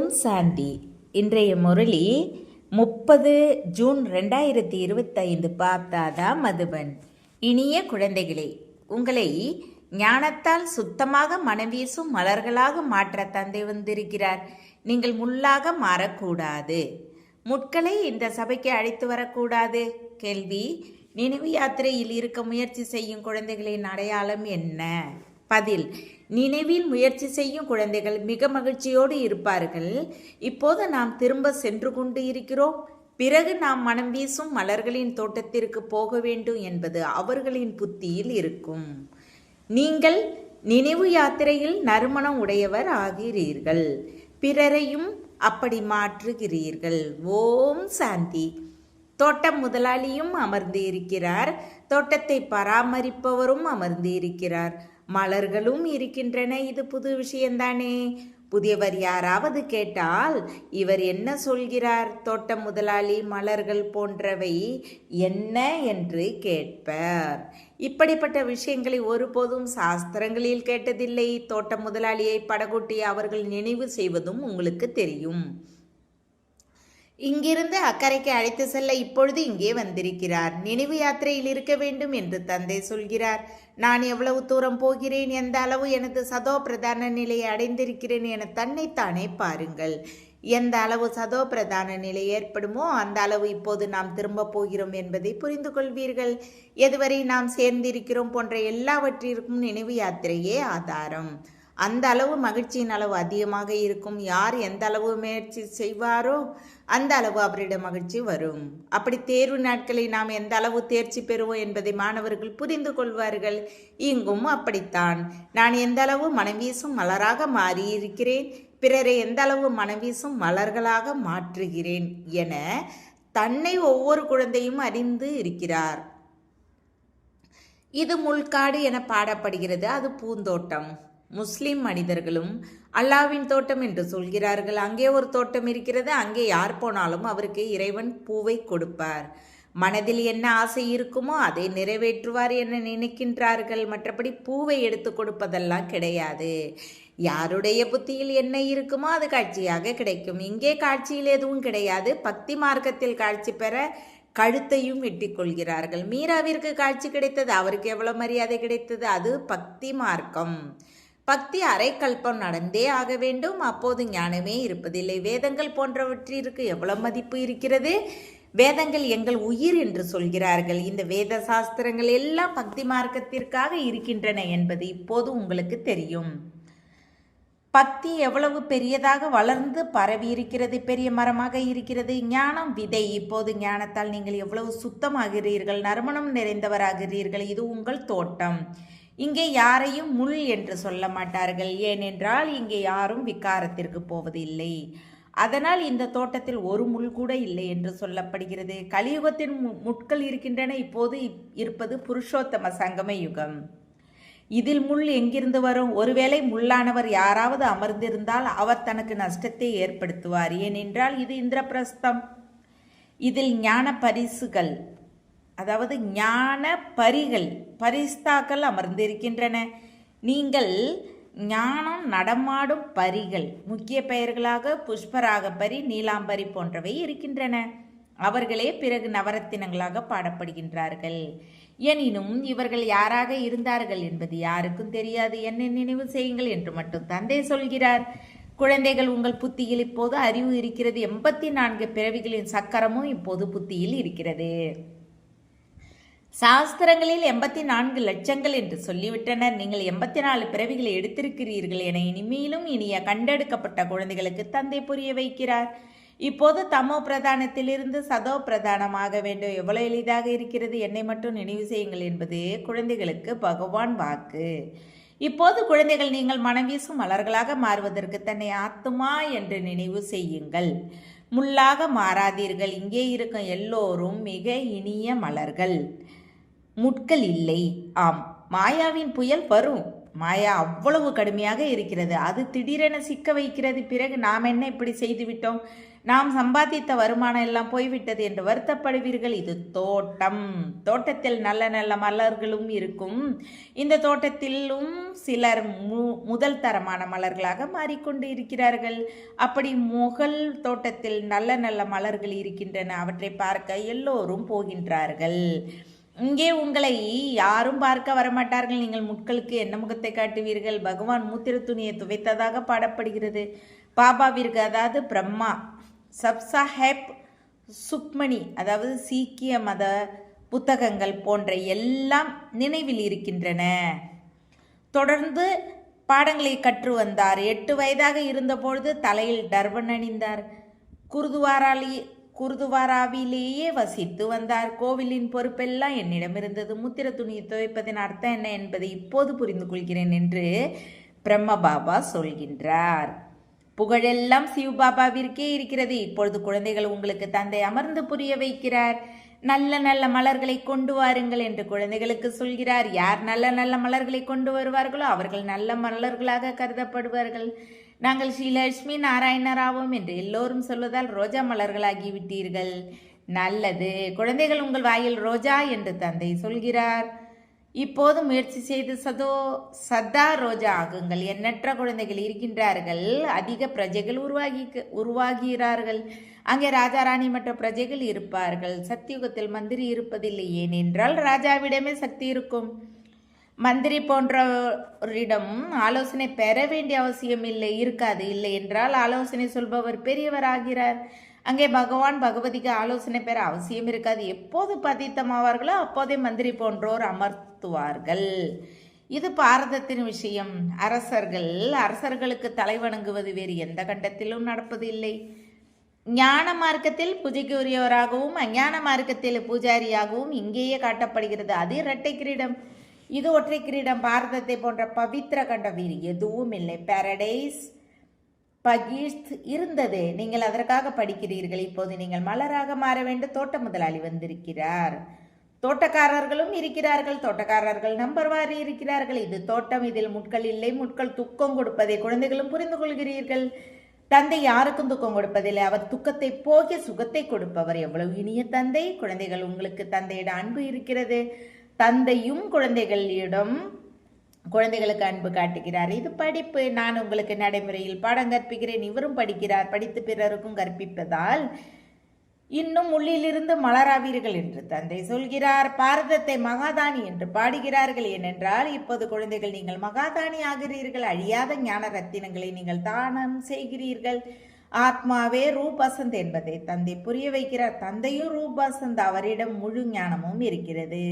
ஓம் சாந்தி. இன்றைய முரளி 30 ஜூன் 2025. பார்த்தாதா மதுபன். இனிய குழந்தைகளே, உங்களை ஞானத்தால் சுத்தமாக மனவீசும் மலர்களாக மாற்ற தந்தை வந்திருக்கிறார். நீங்கள் முள்ளாக மாறக்கூடாது. முட்களை இந்த சபைக்கு அழைத்து வரக்கூடாது. கேள்வி: நினைவு யாத்திரையில் இருக்க முயற்சி செய்யும் குழந்தைகளின் அடையாளம் என்ன? பதில்: நினைவில் முயற்சி செய்யும் குழந்தைகள் மிக மகிழ்ச்சியோடு இருப்பார்கள். இப்போது நாம் திரும்ப சென்று கொண்டு இருக்கிறோம். பிறகு நாம் மனம் வீசும் மலர்களின் தோட்டத்திற்கு போக வேண்டும் என்பது அவர்களின் புத்தியில் இருக்கும். நீங்கள் நினைவு யாத்திரையில் நறுமணம் உடையவர் ஆகிறீர்கள். பிறரையும் அப்படி மாற்றுகிறீர்கள். ஓம் சாந்தி. தோட்ட முதலாளியும் அமர்ந்து இருக்கிறார். தோட்டத்தை பராமரிப்பவரும் அமர்ந்து இருக்கிறார். மலர்களும் இருக்கின்றன. இது புது விஷயம்தானே? புதியவர் யாராவது கேட்டால் இவர் என்ன சொல்கிறார்? தோட்ட முதலாளி, மலர்கள் போன்றவை என்ன என்று கேட்பார். இப்படிப்பட்ட விஷயங்களை ஒருபோதும் சாஸ்திரங்களில் கேட்டதில்லை. தோட்ட முதலாளியை படகோட்டி அவர்கள் நினைவு செய்வதும் உங்களுக்கு தெரியும். இங்கிருந்து அக்கறைக்கு அழைத்து செல்ல இப்பொழுது இங்கே வந்திருக்கிறார். நினைவு யாத்திரையில் இருக்க வேண்டும் என்று தந்தை சொல்கிறார். நான் எவ்வளவு தூரம் போகிறேன், எந்த அளவு எனது சதோ பிரதான நிலையை அடைந்திருக்கிறேன் என தன்னைத்தானே பாருங்கள். எந்த அளவு சதோ பிரதான நிலை ஏற்படுமோ அந்த அளவு இப்போது நாம் திரும்ப போகிறோம் என்பதை புரிந்து கொள்வீர்கள். எதுவரை நாம் சேர்ந்திருக்கிறோம் போன்ற எல்லாவற்றிற்கும் நினைவு யாத்திரையே ஆதாரம். அந்த அளவு மகிழ்ச்சியின் அளவு அதிகமாக இருக்கும். யார் எந்த அளவு முயற்சி செய்வாரோ அந்த அளவு அவரிடம் மகிழ்ச்சி வரும். அப்படி தேர்வு நாட்களில் நாம் எந்த அளவு தேர்ச்சி பெறுவோம் என்பதை மாணவர்கள் புரிந்து கொள்வார்கள். இங்கும் அப்படித்தான். நான் எந்த அளவு மனவீசும் மலராக மாறியிருக்கிறேன், பிறரை எந்த அளவு மனவீசும் மலர்களாக மாற்றுகிறேன் என தன்னை ஒவ்வொரு குழந்தையும் அறிந்து இருக்கிறார். இது முள்காடு என பாடப்படுகிறது. அது பூந்தோட்டம். முஸ்லிம் மனிதர்களும் அல்லாவின் தோட்டம் என்று சொல்கிறார்கள். அங்கே ஒரு தோட்டம் இருக்கிறது. அங்கே யார் போனாலும் அவருக்கு இறைவன் பூவை கொடுப்பார். மனதில் என்ன ஆசை இருக்குமோ அதை நிறைவேற்றுவார் என நினைக்கின்றார்கள். மற்றபடி பூவை எடுத்து கொடுப்பதெல்லாம் கிடையாது. யாருடைய புத்தியில் என்ன இருக்குமோ அது காட்சியாக கிடைக்கும். இங்கே காட்சியில் எதுவும் கிடையாது. பக்தி மார்க்கத்தில் காட்சி பெற கழுத்தையும் வெட்டிக் கொள்கிறார்கள். மீராவிற்கு காட்சி கிடைத்தது. அவருக்கு எவ்வளவு மரியாதை கிடைத்தது? அது பக்தி மார்க்கம். பக்தி அரைக்கல்பம் நடந்தே ஆக வேண்டும். அப்போது ஞானமே இருப்பதில்லை. வேதங்கள் போன்றவற்றிற்கு எவ்வளவு மதிப்பு இருக்கிறது? வேதங்கள் எங்கள் உயிர் என்று சொல்கிறார்கள். இந்த வேத சாஸ்திரங்கள் எல்லாம் பக்தி மார்க்கத்திற்காக இருக்கின்றன என்பது இப்போது உங்களுக்கு தெரியும். பக்தி எவ்வளவு பெரியதாக வளர்ந்து பரவி இருக்கிறது, பெரிய மரமாக இருக்கிறது. ஞானம் விதை. இப்போது ஞானத்தால் நீங்கள் எவ்வளவு சுத்தமாகிறீர்கள், நறுமணம் நிறைந்தவராகிறீர்கள். இது உங்கள் தோட்டம். இங்கே யாரையும் முள் என்று சொல்ல மாட்டார்கள். ஏனென்றால் இங்கே யாரும் விகாரத்திற்கு போவதில்லை. அதனால் இந்த தோட்டத்தில் ஒரு முள் கூட இல்லை என்று சொல்லப்படுகிறது. கலியுகத்தின் முட்கள் இருக்கின்றன. இப்போது இருப்பது புருஷோத்தம சங்கம யுகம். இதில் முள் எங்கிருந்து வரும்? ஒருவேளை முள்ளானவர் யாராவது அமர்ந்திருந்தால் அவர் தனக்கு நஷ்டத்தை ஏற்படுத்துவார். ஏனென்றால் இது இந்திரபிரஸ்தம். இதில் ஞான பரிசுகள், அதாவது ஞான பரிகள், பரிஸ்தாக்கள் அமர்ந்திருக்கின்றன. நீங்கள் ஞானம் நடமாடும் பரிகள். முக்கிய பெயர்களாக புஷ்பராக பரி, நீலாம்பரி போன்றவை இருக்கின்றன. அவர்களே பிறகு நவரத்தினங்களாக பாடப்படுகின்றார்கள். எனினும் இவர்கள் யாராக இருந்தார்கள் என்பது யாருக்கும் தெரியாது. என்னை நினைவு செய்யுங்கள் என்று மட்டும் தந்தை சொல்கிறார். குழந்தைகள், உங்கள் புத்தியில் இப்போது அறிவு இருக்கிறது. 84 பிறவிகளின் சக்கரமும் இப்போது புத்தியில் இருக்கிறது. சாஸ்திரங்களில் 84 லட்சங்கள் என்று சொல்லிவிட்டனர். நீங்கள் 84 பிறவிகளை எடுத்திருக்கிறீர்கள் என இனிமேலும் இனிய கண்டெடுக்கப்பட்ட குழந்தைகளுக்கு தந்தை புரிய வைக்கிறார். இப்போது தமோ பிரதானத்திலிருந்து சதோ பிரதானமாக வேண்டும். எவ்வளவு எளிதாக இருக்கிறது. என்னை மட்டும் நினைவு செய்யுங்கள் என்பது குழந்தைகளுக்கு பகவான் வாக்கு. இப்போது குழந்தைகள், நீங்கள் மனவீசும் மலர்களாக மாறுவதற்கு தன்னை ஆத்துமா என்று நினைவு செய்யுங்கள். முள்ளாக மாறாதீர்கள். இங்கே இருக்கும் எல்லோரும் மிக இனிய மலர்கள். முட்கள் இல்லை. ஆம், மாயாவின் புயல் வரும். மாயா அவ்வளவு கடுமையாக இருக்கிறது. அது திடீரென சிக்க வைக்கிறது. பிறகு நாம் என்ன இப்படி செய்து விட்டோம், நாம் சம்பாதித்த வருமானம் எல்லாம் போய்விட்டது என்று வருத்தப்படுவீர்கள். இது தோட்டம். தோட்டத்தில் நல்ல நல்ல மலர்களும் இருக்கும். இந்த தோட்டத்திலும் சிலர் முதல் தரமான மலர்களாக மாறிக்கொண்டு இருக்கிறார்கள். அப்படி முதல் தோட்டத்தில் நல்ல நல்ல மலர்கள் இருக்கின்றன. அவற்றை பார்க்க எல்லோரும் போகின்றார்கள். இங்கே உங்களை யாரும் பார்க்க வரமாட்டார்கள். நீங்கள் முட்களுக்கு என்ன முகத்தை காட்டுவீர்கள்? பகவான் மூத்திர துணியை துவைத்ததாக பாடப்படுகிறது. பாபாவிற்கு, அதாவது பிரம்மா, சப்சாஹேப், சுக்மணி, அதாவது சீக்கிய மத புத்தகங்கள் போன்ற எல்லாம் நினைவில் இருக்கின்றன. தொடர்ந்து பாடங்களை கற்று வந்தார். 8 வயதாக இருந்தபொழுது தலையில் டர்பன் அணிந்தார். குருதுவாராவிலேயே வசித்து வந்தார். கோவிலின் பொறுப்பெல்லாம் என்னிடம் இருந்தது. முத்திர துணியை துவைப்பதின் அர்த்தம் என்ன என்பதை இப்போது புரிந்து கொள்கிறேன் என்று பிரம்ம பாபா சொல்கின்றார். புகழெல்லாம் சிவபாபாவிற்கே இருக்கிறது. இப்பொழுது குழந்தைகள் உங்களுக்கு தந்தை அமர்ந்து புரிய வைக்கிறார். நல்ல நல்ல மலர்களை கொண்டு வாருங்கள் என்று குழந்தைகளுக்கு சொல்கிறார். யார் நல்ல நல்ல மலர்களை கொண்டு வருவார்களோ அவர்கள் நல்ல மலர்களாக கருதப்படுவார்கள். நாங்கள் ஸ்ரீ லட்சுமி நாராயணராவோம் என்று எல்லோரும் சொல்வதால் ரோஜா மலர்களாகிவிட்டீர்கள். நல்லது குழந்தைகள், உங்கள் வாயில் ரோஜா என்று தந்தை சொல்கிறார். இப்போது முயற்சி செய்து சதா ரோஜா ஆகுங்கள். எண்ணற்ற குழந்தைகள் இருக்கின்றார்கள். அதிக பிரஜைகள் உருவாகிறார்கள். அங்கே ராஜா ராணி மற்ற பிரஜைகள் இருப்பார்கள். சத்தியுகத்தில் மந்திரி இருப்பதில்லை. ஏனென்றால் ராஜாவிடமே சக்தி இருக்கும். மந்திரி போன்றவரிடம் ஆலோசனை பெற வேண்டிய அவசியம் இருக்காது. இல்லை என்றால் ஆலோசனை சொல்பவர் பெரியவர் ஆகிறார். அங்கே பகவான் பகவதிக்கு ஆலோசனை பெற அவசியம் இருக்காது. எப்போது பதித்தமாவார்களோ அப்போதே மந்திரி போன்றோர் அமர்த்துவார்கள். இது பாரதத்தின் விஷயம். அரசர்களுக்கு தலை வணங்குவது வேறு எந்த கண்டத்திலும் நடப்பது இல்லை. ஞான மார்க்கத்தில் பூஜைக்கு உரியவராகவும் அஞ்ஞான மார்க்கத்தில் பூஜாரியாகவும் இங்கேயே காட்டப்படுகிறது. அது இரட்டை கிரீடம், இது ஒற்றை கிரீடம். பாரதத்தை போன்ற பவித்திர கண்டம் வேறு எதுவும் இல்லை. பாரடைஸ் பகீஸ்த் இருந்தது. நீங்கள் அதற்காக படிக்கிறீர்கள். இப்போது நீங்கள் மலராக மாற வேண்டும். தோட்ட முதலாளி வந்திருக்கிறார். தோட்டக்காரர்களும் இருக்கிறார்கள். தோட்டக்காரர்கள் நம்பர் இருக்கிறார்கள். இது தோட்டம். இதில் முட்கள் இல்லை. முட்கள் துக்கம் கொடுப்பதை குழந்தைகளும் புரிந்து கொள்கிறீர்கள். தந்தை யாருக்கும் துக்கம் கொடுப்பதில்லை. அவர் துக்கத்தை போக்கி சுகத்தை கொடுப்பவர். எவ்வளவு இனிய தந்தை. குழந்தைகள், உங்களுக்கு தந்தையிடம் அன்பு இருக்கிறது. தந்தையும் குழந்தைகளுக்கு அன்பு காட்டுகிறார். இது படிப்பு. நான் உங்களுக்கு நடைமுறையில் பாடம் கற்பிக்கிறேன். இவரும் படிக்கிறார். படித்து பிறருக்கும் கற்பிப்பதால் இன்னும் உள்ளிலிருந்து மலராவீர்கள் என்று தந்தை சொல்கிறார். பாரதத்தை மகாதானி என்று பாடுகிறார்கள். ஏனென்றால் இப்போது குழந்தைகள், நீங்கள் மகாதானி ஆகிறீர்கள். அழியாத ஞான ரத்தினங்களை நீங்கள் தானம் செய்கிறீர்கள். ஆத்மாவே ரூபசந்த் என்பதை தந்தை புரிய வைக்கிறார். தந்தையும் ரூபசந்த். அவரிடம் முழு ஞானமும் இருக்கிறது.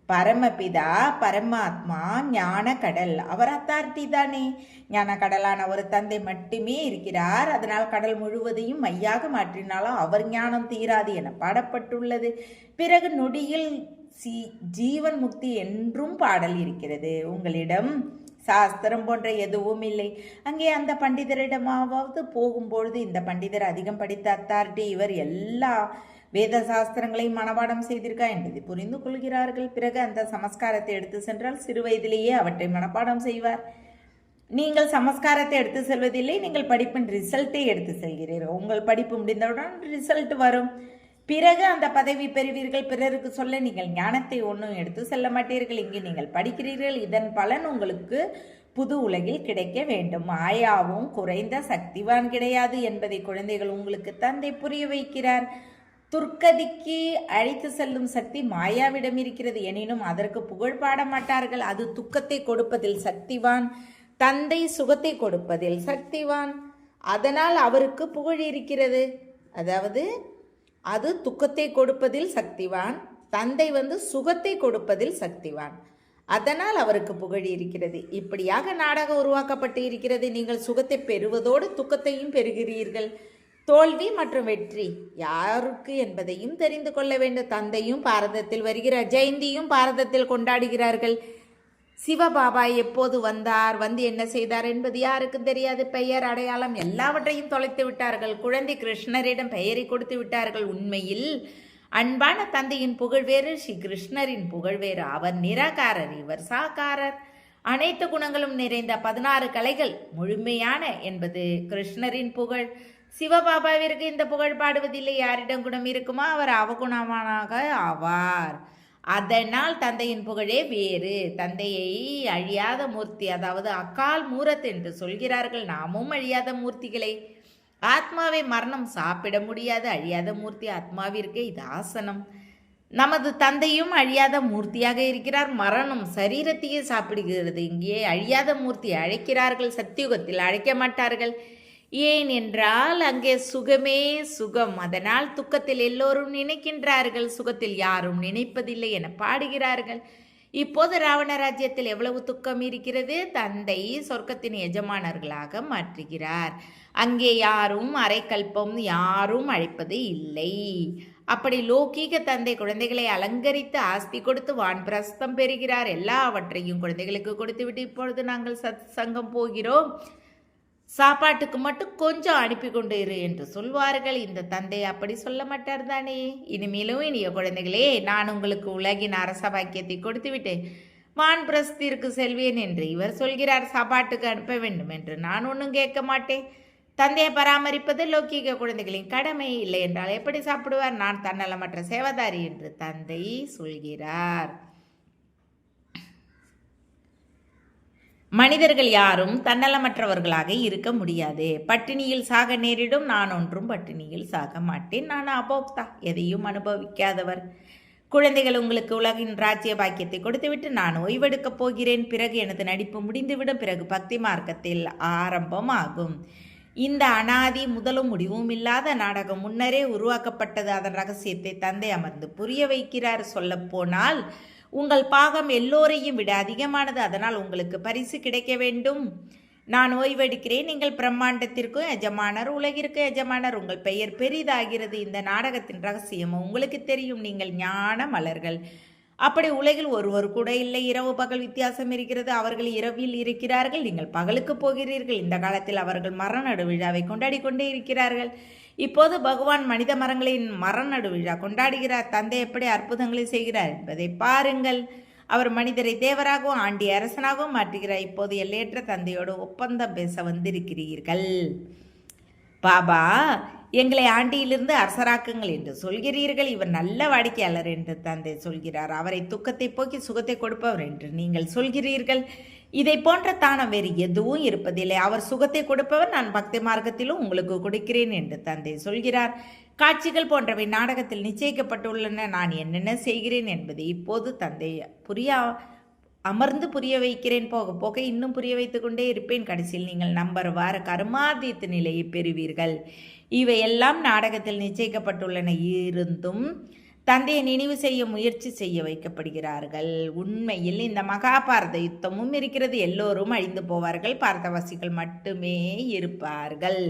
பரமபிதா பரமாத்மா ஞான கடல். அவர் அத்தாரிட்டி தானே. ஞான கடலான ஒரு தந்தை மட்டுமே இருக்கிறார். அதனால் கடல் முழுவதையும் மையாக மாற்றினாலும் அவர் ஞானம் தீராது என பாடப்பட்டுள்ளது. பிறகு நொடியில் ஜீவன் முக்தி என்றும் பாடல் இருக்கிறது. உங்களிடம் சாஸ்திரம் போன்ற எதுவும் இல்லை. அங்கே அந்த பண்டிதரிடமாவது போகும்பொழுது, இந்த பண்டிதர் அதிகம் படித்த அத்தாரிட்டி, இவர் எல்லா வேத சாஸ்திரங்களையும் மனப்பாடம் செய்திருக்கா என்பதை புரிந்து கொள்கிறார்கள். பிறகு அந்த சமஸ்காரத்தை எடுத்து சென்றால் சிறு வயதிலேயே அவற்றை மனப்பாடம் செய்வார். நீங்கள் சமஸ்காரத்தை எடுத்து செல்வதில்லை. நீங்கள் படிப்பின் ரிசல்ட்டை எடுத்து செல்கிறீர்கள். உங்கள் படிப்பு முடிந்தவுடன் ரிசல்ட் வரும். பிறகு அந்த பதவி பெறுவீர்கள். பிறருக்கு சொல்ல நீங்கள் ஞானத்தை ஒன்றும் எடுத்து செல்ல மாட்டீர்கள். இங்கே நீங்கள் படிக்கிறீர்கள். இதன் பலன் உங்களுக்கு புது உலகில் கிடைக்க வேண்டும். மாயாவும் குறைந்த சக்திவான் கிடையாது என்பதை குழந்தைகள் உங்களுக்கு தந்தை புரிய வைக்கிறார். துர்க்கதிக்கு அழைத்து செல்லும் சக்தி மாயாவிடம் இருக்கிறது. எனினும் அதற்கு புகழ் பாட மாட்டார்கள். அது துக்கத்தை கொடுப்பதில் சக்திவான். தந்தை சுகத்தை கொடுப்பதில் சக்திவான். அதனால் அவருக்கு புகழ் இருக்கிறது. அதாவது அது துக்கத்தை கொடுப்பதில் சக்திவான். தந்தை சுகத்தை கொடுப்பதில் சக்திவான். அதனால் அவருக்கு புகழ் இருக்கிறது. இப்படியாக நாடகம் உருவாக்கப்பட்டு இருக்கிறது. நீங்கள் சுகத்தை பெறுவதோடு துக்கத்தையும் பெறுகிறீர்கள். தோல்வி மற்றும் வெற்றி யாருக்கு என்பதையும் தெரிந்து கொள்ள வேண்டும். தந்தையும் பாரதத்தில் வருகிறார். ஜெயந்தியும் பாரதத்தில் கொண்டாடுகிறார்கள். சிவபாபா எப்போது வந்தார், வந்து என்ன செய்தார் என்பது யாருக்கும் தெரியாது. பெயர், அடையாளம் எல்லாவற்றையும் தொலைத்து விட்டார்கள். குழந்தை கிருஷ்ணரிடம் பெயரை கொடுத்து விட்டார்கள். உண்மையில் அன்பான தந்தையின் புகழ் வேறு, ஸ்ரீ கிருஷ்ணரின் புகழ் வேறு. அவர் நிராகாரர், இவர் சாகாரர். அனைத்து குணங்களும் நிறைந்த 16 கலைகள் முழுமையான என்பது கிருஷ்ணரின் புகழ். சிவபாபாவிற்கு இந்த புகழ் பாடுவதில்லை. யாரிடம் குணம் இருக்குமோ அவர் அவகுணமானாக ஆவார். அதனால் தந்தையின் புகழே வேறு. தந்தையை அழியாத மூர்த்தி, அதாவது அக்கால் மூரத் என்று சொல்கிறார்கள். நாமும் அழியாத மூர்த்திகளை. ஆத்மாவை மரணம் சாப்பிட முடியாது. அழியாத மூர்த்தி ஆத்மாவிற்கு இது ஆசனம். நமது தந்தையும் அழியாத மூர்த்தியாக இருக்கிறார். மரணம் சரீரத்தையே சாப்பிடுகிறது. இங்கே அழியாத மூர்த்தியை அழைக்கிறார்கள், சத்தியுகத்தில் அழைக்க மாட்டார்கள். ஏன் என்றால் அங்கே சுகமே சுகம். அதனால் துக்கத்தில் எல்லோரும் நினைக்கின்றார்கள், சுகத்தில் யாரும் நினைப்பதில்லை என பாடுகிறார்கள். இப்போது ராவண ராஜ்யத்தில் எவ்வளவு துக்கம் இருக்கிறது. தந்தை சொர்க்கத்தின் எஜமானர்களாக மாற்றுகிறார். அங்கே யாரும் அரைக்கல்பம் யாரும் அழைப்பது இல்லை. அப்படி லௌகீக தந்தை குழந்தைகளை அலங்கரித்து ஆஸ்தி கொடுத்து வான்பிரஸ்தம் பெறுகிறார். எல்லாவற்றையும் குழந்தைகளுக்கு கொடுத்துவிட்டு இப்பொழுது நாங்கள் சத் சங்கம் போகிறோம், சாப்பாட்டுக்கு மட்டும் கொஞ்சம் அனுப்பி கொண்டு இரு என்று சொல்வார்கள். இந்த தந்தை அப்படி சொல்ல மாட்டார் தானே. இனிமேலும் இனிய குழந்தைகளே, நான் உங்களுக்கு உலகின் அரச பாக்கியத்தை கொடுத்து விட்டேன், வான்பிரஸ்திற்கு செல்வேன் என்று இவர் சொல்கிறார். சாப்பாட்டுக்கு அனுப்ப வேண்டும் என்று நான் ஒன்றும் கேட்க மாட்டேன். தந்தையை பராமரிப்பது லௌகீக குழந்தைகளின் கடமை. இல்லை என்றால் எப்படி சாப்பிடுவார்? நான் தன்னலமற்ற சேவதாரி என்று தந்தை சொல்கிறார். மனிதர்கள் யாரும் தன்னலமற்றவர்களாக இருக்க முடியாது. பட்டினியில் சாக நேரிடும். நான் ஒன்றும் பட்டினியில் சாக மாட்டேன். நான் அபோக்தா, எதையும் அனுபவிக்காதவர். குழந்தைகள், உங்களுக்கு உலகின் ராஜ்ய பாக்கியத்தை கொடுத்துவிட்டு நான் ஓய்வெடுக்கப் போகிறேன். பிறகு எனது நடிப்பு முடிந்துவிடும். பிறகு பக்தி மார்க்கத்தில் ஆரம்பமாகும். இந்த அனாதி முதலும் முடிவும் இல்லாத நாடகம் முன்னரே உருவாக்கப்பட்டது. அதன் ரகசியத்தை தந்தை அமர்ந்து புரிய வைக்கிறார். சொல்லப்போனால் உங்கள் பாகம் எல்லோரையும் விட அதிகமானது. அதனால் உங்களுக்கு பரிசு கிடைக்க வேண்டும். நான் ஓய்வெடுக்கிறேன். நீங்கள் பிரம்மாண்டத்திற்கும் எஜமானர், உலகிற்கு எஜமானர். உங்கள் பெயர் பெரிதாகிறது. இந்த நாடகத்தின் ரகசியமும் உங்களுக்கு தெரியும். நீங்கள் ஞான மலர்கள். அப்படி உலகில் ஒருவர் கூட இல்லை. இரவு பகல் வித்தியாசம் இருக்கிறது. அவர்கள் இரவில் இருக்கிறார்கள், நீங்கள் பகலுக்கு போகிறீர்கள். இந்த காலத்தில் அவர்கள் மரநடு விழாவை கொண்டாடி கொண்டே இருக்கிறார்கள். இப்போது பகவான் மனித மரங்களின் மரநடு விழா கொண்டாடுகிறார். தந்தை எப்படி அற்புதங்களை செய்கிறார் என்பதை பாருங்கள். அவர் மனிதரை தேவராகவும் ஆண்டி அரசனாகவும் மாற்றுகிறார். இப்போது எல்லையற்ற தந்தையோடு ஒப்பந்தம் பேச வந்திருக்கிறீர்கள். பாபா, எங்களை ஆண்டியிலிருந்து அரசராக்குங்கள் என்று சொல்கிறீர்கள். இவர் நல்ல வாடிக்கையாளர் என்று தந்தை சொல்கிறார். அவரை துக்கத்தை போக்கி சுகத்தை கொடுப்பவர் என்று நீங்கள் சொல்கிறீர்கள். இதை போன்ற தானம் வேறு எதுவும் இருப்பதில்லை. அவர் சுகத்தை கொடுப்பவர். நான் பக்தி மார்க்கத்திலும் உங்களுக்கு கொடுக்கிறேன் என்று தந்தை சொல்கிறார். காட்சிகள் போன்றவை நாடகத்தில் நிச்சயிக்கப்பட்டுள்ளன. நான் என்னென்ன செய்கிறேன் என்பதை இப்போது தந்தை அமர்ந்து புரிய வைக்கிறேன். போக போக இன்னும் புரிய வைத்து கொண்டே இருப்பேன். கடைசியில் நீங்கள் நம்பர் வார கர்மாதீத்த நிலையை பெறுவீர்கள். இவையெல்லாம் நாடகத்தில் நிச்சயிக்கப்பட்டுள்ளன. இருந்தும் தந்தையை நினைவு செய்ய முயற்சி செய்ய வைக்கப்படுகிறார்கள். உண்மையில் இந்த மகாபாரத யுத்தமும் இருக்கிறது. எல்லோரும் அழிந்து போவார்கள். பாரதவாசிகள் மட்டுமே இருப்பார்கள்.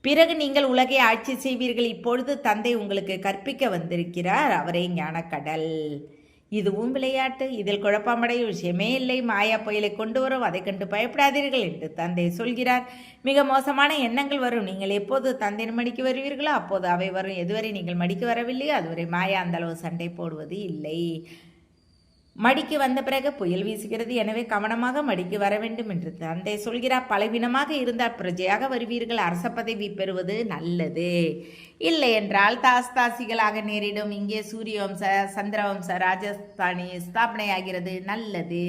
பிறகு நீங்கள் உலகை ஆட்சி செய்வீர்கள். இப்பொழுது தந்தை உங்களுக்கு கற்பிக்க வந்திருக்கிறார். அவரே ஞானக்கடல். இதுவும் விளையாட்டு. இதில் குழப்பமடைய விஷயமே இல்லை. மாயா புயலை கொண்டு வரும். அதை கண்டு பயப்படாதீர்கள் என்று தந்தை சொல்கிறார். மிக மோசமான எண்ணங்கள் வரும். நீங்கள் எப்போது தந்தையின் மடிக்கு வருவீர்களோ அப்போது அவை வரும். எதுவரை நீங்கள் மடிக்கு வரவில்லையோ அதுவரை மாயா அந்த அளவு சண்டை போடுவது இல்லை. மடிக்கு வந்த பிறகு புயல் வீசுகிறது. எனவே கவனமாக மடிக்கு வர வேண்டும் என்று தந்தை சொல்கிறார். பலவீனமாக இருந்தால் பிரஜையாக வருவீர்கள். அரச பதவி பெறுவது நல்லது. இல்லை என்றால் தாஸ்தாசிகளாக நேரிடும். இங்கே சூரிய வம்ச சந்திர வம்ச ராஜஸ்தானி ஸ்தாபனையாகிறது. நல்லது.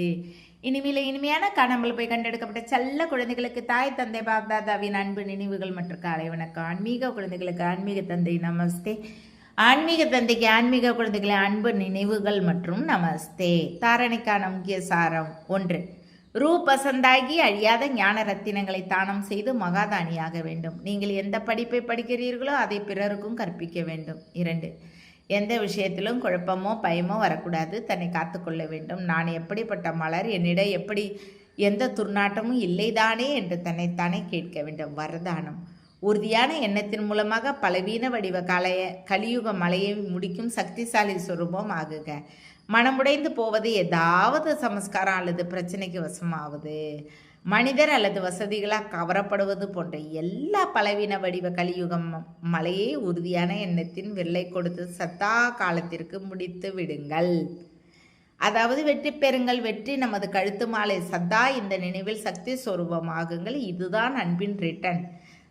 இனிமையான காணாமல் போய் கண்டெடுக்கப்பட்ட செல்ல குழந்தைகளுக்கு தாய் தந்தை பாப்தாதாவின் அன்பு நினைவுகள் மற்றும் காலை வணக்கம். ஆன்மீக குழந்தைகளுக்கு ஆன்மீக தந்தை நமஸ்தே. ஆன்மீக தந்தைக்கு ஆன்மீக குழந்தைகளை அன்பு நினைவுகள் மற்றும் நமஸ்தே. தாரணைக்கான முக்கிய சாரம்: 1. ரூபசந்தாகி அழியாத ஞான ரத்தினங்களை தானம் செய்து மகாதானியாக வேண்டும். நீங்கள் எந்த படிப்பை படிக்கிறீர்களோ அதை பிறருக்கும் கற்பிக்க வேண்டும். 2. எந்த விஷயத்திலும் குழப்பமோ பயமோ வரக்கூடாது. தன்னை காத்துக்கொள்ள வேண்டும். நான் எப்படிப்பட்ட மலர், என்னிடம் எப்படி எந்த துர்நாட்டமும் இல்லைதானே என்று தன்னைத்தானே கேட்க வேண்டும். வரதானம்: உறுதியான எண்ணத்தின் மூலமாக பலவீன வடிவ கலியுக மலையை முடிக்கும் சக்திசாலி சுரூபம் ஆகுக. மனமுடைந்து போவது ஏதாவது சமஸ்காரம் அல்லது பிரச்சனைக்கு வசமாவது, மனிதர் அல்லது வசதிகளாக கவரப்படுவது போன்ற எல்லா பலவீன வடிவ கலியுக மலையை உறுதியான எண்ணத்தின் வில்லை கொடுத்து சத்தா காலத்திற்கு முடித்து விடுங்கள். அதாவது வெற்றி பெறுங்கள், வெற்றி நமது கழுத்து மாலை, சதா இந்த நினைவில் சக்தி சொரூபமாகுங்கள். இதுதான் அன்பின் ரிட்டன்.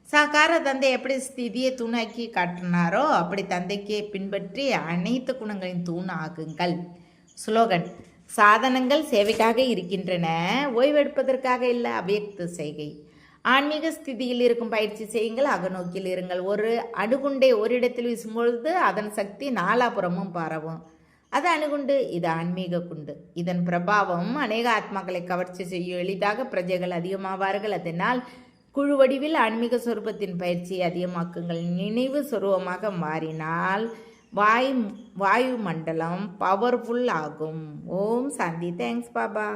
சாகார தந்தை எப்படி ஸ்திதியை தூணாக்கி காட்டினாரோ அப்படி தந்தைக்கு பின்பற்றி அனைத்து குணங்களின் தூண் ஆகுங்கள். ஸ்லோகன்: சாதனங்கள் சேவைக்காக இருக்கின்றன, ஓய்வெடுப்பதற்காக இல்லை. அவ்யக்த செய்கை: ஆன்மீக ஸ்திதியில் இருக்கும் பயிற்சி செய்யுங்கள், அகநோக்கில் இருங்கள். ஒரு அணுகுண்டை ஓரிடத்தில் வீசும்பொழுது அதன் சக்தி நாலாபுறமும் பரவும். அது அணுகுண்டு, இது ஆன்மீக குண்டு. இதன் பிரபாவம் அநேக ஆத்மாக்களை கவர்ச்சி செய்யும். எளிதாக பிரஜைகள் அதிகமாவார்கள். அதனால் குழு வடிவில் ஆன்மீக சொரூபத்தின் பயிற்சியை அதிகமாக்குங்கள். நினைவு சொரூபமாக மாறினால் வாயு மண்டலம் பவர்ஃபுல் ஆகும். ஓம் சாந்தி. தேங்க்ஸ் பாபா.